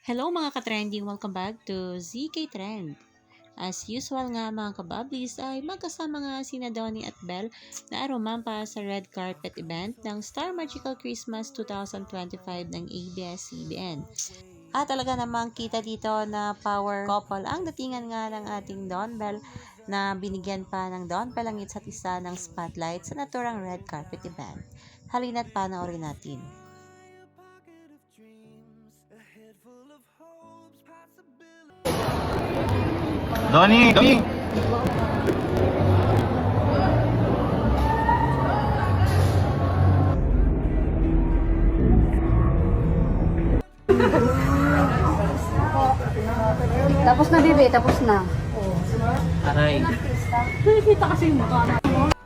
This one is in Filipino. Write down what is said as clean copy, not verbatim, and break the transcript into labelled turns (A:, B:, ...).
A: Hello mga ka-trending! Welcome back to ZK Trend. As usual nga mga kabablis ay magkasama nga sina Donnie at Belle na arumampa sa red carpet event ng Star Magical Christmas 2025 ng ABS-CBN. At talaga namang kita dito na power couple ang datingan nga ng ating Don Belle na binigyan pa ng Don Belle ang isa't isa ng spotlight sa naturang red carpet event. Halina't panoorin natin.
B: Donnie!
C: Tapos na, bibi. Tapos na.
B: Aray.
C: Nakikita kasi yung mukha mo.